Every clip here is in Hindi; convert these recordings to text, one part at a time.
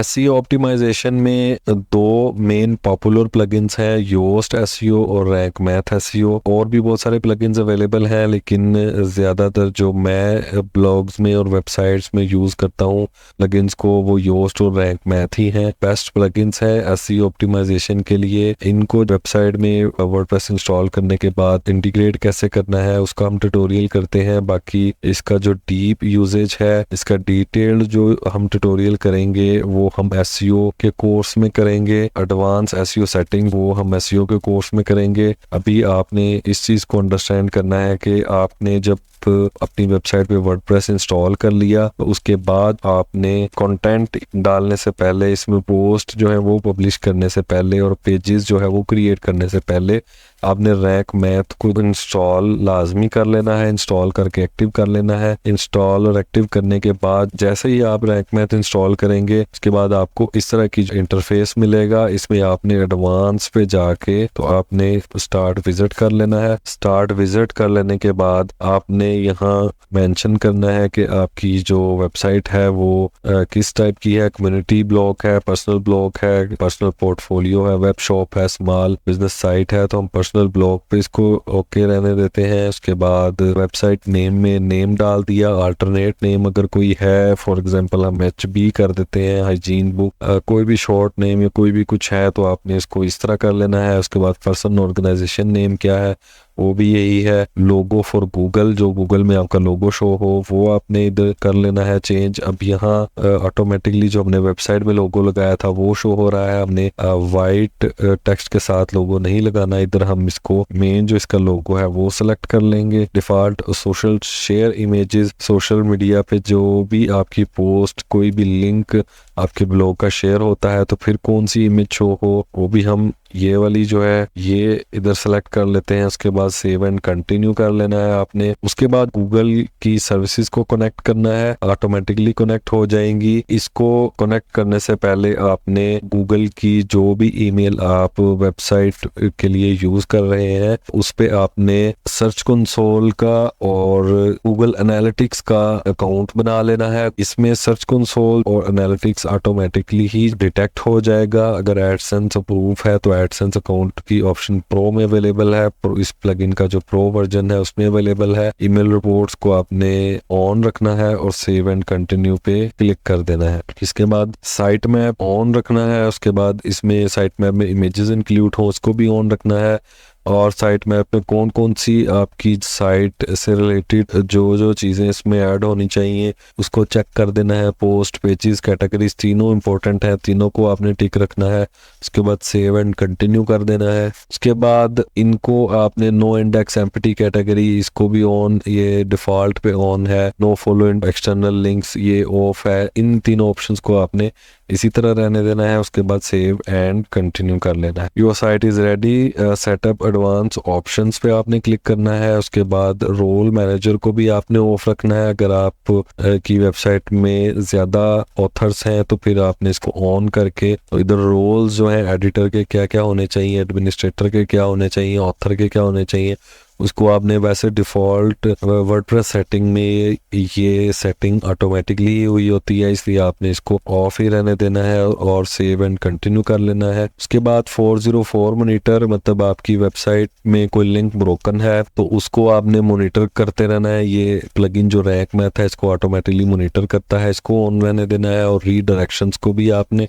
एसईओ ऑप्टिमाइजेशन में दो मेन पॉपुलर प्लगइन्स हैं, योस्ट एसईओ और रैंक मैथ एसईओ। और भी बहुत सारे प्लगइन्स अवेलेबल हैं, लेकिन ज़्यादातर जो मैं ब्लॉग्स में और वेबसाइट्स में यूज़ करता हूँ प्लगइन्स को, वो योस्ट और रैंक मैथ ही हैं। बेस्ट प्लगइन्स है एसईओ ऑप्टिमाइजेशन के लिए। इनको वेबसाइट में वर्डप्रेस इंस्टॉल करने के बाद इंटीग्रेट कैसे करना है उसका हम ट्यूटोरियल करते हैं। बाकी इसका जो डीप यूजेज है, इसका डिटेल्ड जो हम ट्यूटोरियल करेंगे वो हम एसईओ के कोर्स में करेंगे। एडवांस एसईओ सेटिंग वो हम एसईओ के कोर्स में करेंगे। अभी आपने इस चीज़ को अंडरस्टैंड करना है कि आपने जब अपनी वेबसाइट पे वर्डप्रेस इंस्टॉल कर लिया तो उसके बाद आपने कंटेंट डालने से पहले, इसमें पोस्ट जो है वो पब्लिश करने से पहले और पेजेस जो है वो क्रिएट करने से पहले आपने रैंक मैथ को इंस्टॉल लाजमी कर लेना है, इंस्टॉल करके एक्टिव कर लेना है। इंस्टॉल और एक्टिव करने के बाद जैसे ही आप रैंक मैथ इंस्टॉल करेंगे उसके बाद आपको इस तरह की इंटरफेस मिलेगा। इसमें आपने एडवांस पे जाके तो आपने स्टार्ट विजिट कर लेना है। स्टार्ट विजिट कर लेने के बाद आपने यहाँ मेंशन करना है कि आपकी जो वेबसाइट है वो किस टाइप की है। कम्युनिटी ब्लॉग है, पर्सनल ब्लॉग है, पर्सनल पोर्टफोलियो है, वेब शॉप है, स्मॉल बिजनेस साइट है। तो हम पर्सनल ब्लॉग पे इसको ओके रहने देते हैं। उसके बाद वेबसाइट नेम में नेम डाल दिया, अल्टरनेट नेम अगर कोई है, फॉर एग्जांपल हम HB कर देते हैं, हाइजीन बुक। कोई भी शॉर्ट नेम या कोई भी कुछ है तो आपने इसको इस तरह कर लेना है। उसके बाद पर्सन ऑर्गेनाइजेशन नेम क्या है वो भी यही है। लोगो फॉर गूगल, जो गूगल में आपका लोगो शो हो वो आपने इधर कर लेना है चेंज। अब यहाँ ऑटोमेटिकली जो हमने वेबसाइट में लोगो लगाया था वो शो हो रहा है। हमने वाइट टेक्स्ट के साथ लोगो नहीं लगाना, इधर हम इसको मेन जो इसका लोगो है वो सिलेक्ट कर लेंगे। Default social share images, social media पे जो भी आपकी पोस्ट, कोई भी लिंक आपके ब्लॉग का शेयर होता है तो फिर कौन सी इमेज शो हो वो भी हम ये वाली जो है ये इधर सेलेक्ट कर लेते हैं। उसके बाद सेव एंड कंटिन्यू कर लेना है आपने। उसके बाद गूगल की सर्विसेज को कनेक्ट करना है, ऑटोमेटिकली कनेक्ट हो जाएंगी। इसको कनेक्ट करने से पहले आपने गूगल की जो भी ईमेल आप वेबसाइट के लिए यूज कर रहे हैं उस पे आपने सर्च कंसोल का और गूगल एनालिटिक्स का अकाउंट बना लेना है। इसमें सर्च कंसोल और एनालिटिक्स ऑटोमेटिकली ही डिटेक्ट हो जाएगा। अगर एडसेंस अप्रूव है तो एडसेंस अकाउंट की ऑप्शन प्रो में अवेलेबल है, इस प्लगइन का जो प्रो वर्जन है उसमें अवेलेबल है। ईमेल रिपोर्ट्स को आपने ऑन रखना है और सेव एंड कंटिन्यू पे क्लिक कर देना है। इसके बाद साइट मैप ऑन रखना है। उसके बाद इसमें साइट मैप में इमेजेस इंक्लूड हो उसको भी ऑन रखना है। और साइट मैप में कौन कौन सी आपकी साइट से रिलेटेड जो जो चीज़ें इसमें ऐड होनी चाहिए उसको चेक कर देना है। पोस्ट, पेजेस, कैटेगरीज तीनों इंपॉर्टेंट है, तीनों को आपने टिक रखना है। उसके बाद सेव एंड कंटिन्यू कर देना है। उसके बाद इनको आपने नो इंडेक्स एम्प्टी कैटेगरी इसको भी ऑन, ये डिफॉल्ट पे ऑन है। नो फॉलो एक्सटर्नल लिंक्स ये ऑफ है। इन तीनों ऑप्शंस को आपने इसी तरह रहने देना है। उसके बाद सेव एंड कंटिन्यू कर लेना है। Your site is ready, setup advance options पे आपने क्लिक करना है। उसके बाद रोल मैनेजर को भी आपने ऑफ रखना है। अगर आप की वेबसाइट में ज्यादा ऑथर्स हैं तो फिर आपने इसको ऑन करके तो इधर रोल्स जो है एडिटर के क्या क्या होने चाहिए, एडमिनिस्ट्रेटर के क्या होने चाहिए, ऑथर के क्या होने चाहिए उसको आपने वैसे डिफ़ॉल्ट वर्डप्रेस सेटिंग में ये सेटिंग ऑटोमेटिकली हुई होती है, इसलिए आपने इसको ऑफ ही रहने देना है और सेव एंड कंटिन्यू कर लेना है। उसके बाद 404 मॉनिटर, मतलब आपकी वेबसाइट में कोई लिंक ब्रोकन है तो उसको आपने मॉनिटर करते रहना है। ये प्लगइन जो रैंक मैथ है इसको ऑटोमेटिकली मॉनिटर करता है, इसको ऑन रहने देना है। और रीडायरेक्शंस को भी आपने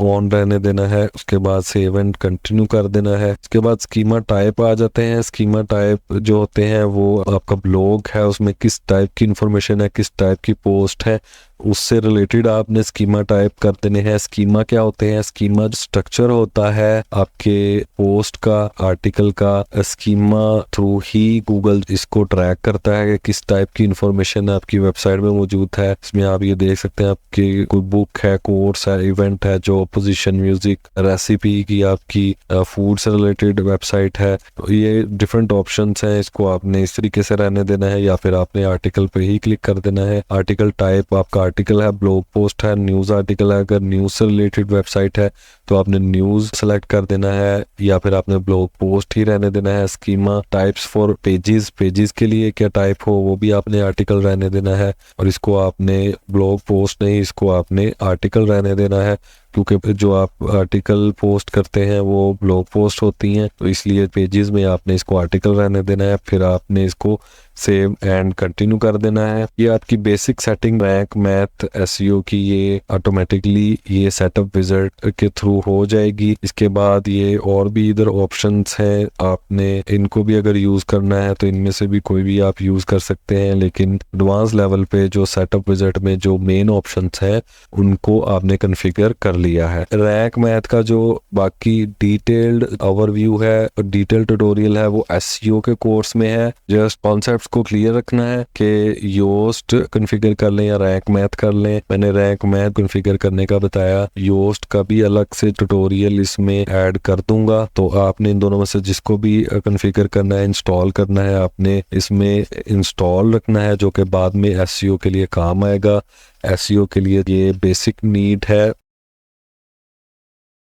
ऑन रहने देना है। उसके बाद सेव एंड कंटिन्यू कर देना है। उसके बाद स्कीमा टाइप आ जाते हैं। स्कीमा टाइप जो होते हैं वो आपका ब्लॉग है उसमें किस टाइप की इंफॉर्मेशन है, किस टाइप की पोस्ट है, उससे रिलेटेड आपने स्कीमा टाइप कर देने हैं। स्कीमा क्या होते हैं? स्कीमा स्ट्रक्चर होता है आपके पोस्ट का, आर्टिकल का। स्कीमा थ्रू ही गूगल इसको ट्रैक करता है कि किस टाइप की इंफॉर्मेशन आपकी वेबसाइट में मौजूद है। इसमें आप ये देख सकते हैं आपकी कोई बुक है, कोर्स है, इवेंट है, जॉब कंपोजिशन, म्यूजिक, रेसिपी की आपकी फूड से रिलेटेड वेबसाइट है, तो ये डिफरेंट ऑप्शंस हैं। इसको आपने इस तरीके से रहने देना है या फिर आपने आर्टिकल पे ही क्लिक कर देना है। आर्टिकल टाइप आपका आर्टिकल है, ब्लॉग पोस्ट है, न्यूज़ आर्टिकल है। अगर न्यूज़ से रिलेटेड वेबसाइट है तो आपने न्यूज़ सेलेक्ट कर देना है या फिर आपने ब्लॉग पोस्ट ही रहने देना है। Schema types for pages, pages के लिए क्या टाइप हो वो भी आपने आर्टिकल रहने देना है, और इसको आपने ब्लॉग पोस्ट नहीं, इसको आपने आर्टिकल रहने देना है, क्योंकि जो आप आर्टिकल पोस्ट करते हैं वो ब्लॉग पोस्ट होती हैं, तो इसलिए पेजेस में आपने इसको आर्टिकल रहने देना है। फिर आपने इसको सेव एंड कंटिन्यू कर देना है। ये आपकी basic setting rank math SEO की ये ऑटोमेटिकली ये सेटअप विज़ार्ड के थ्रू हो जाएगी। इसके बाद ये और भी इधर ऑप्शंस हैं, आपने इनको भी अगर यूज़ करना है तो इनमें से भी कोई भी आप यूज़ कर सकते हैं, लेकिन एडवांस लेवल पे जो सेटअप विज़ार्ड में जो मेन ऑप्शंस हैं उनको आपने कॉन्फ़िगर कर लिया है। रैंक मैथ का जो बाकी डिटेल्ड ओवरव्यू है, डिटेल्ड ट्यूटोरियल है, वो एसईओ के कोर्स में है। जस्ट कॉन्सेप्ट को क्लियर रखना है कि योस्ट कॉन्फ़िगर कर लें या रैंक मैथ कर लें। मैंने रैंक मैथ कॉन्फ़िगर करने का बताया, योस्ट का भी अलग से ट्यूटोरियल इसमें ऐड कर दूंगा, तो आपने इन दोनों में से जिसको भी कॉन्फ़िगर करना है, इंस्टॉल करना है, आपने इसमें इंस्टॉल रखना है, जो कि बाद में एसईओ के लिए काम आएगा। एसईओ के लिए ये बेसिक नीड है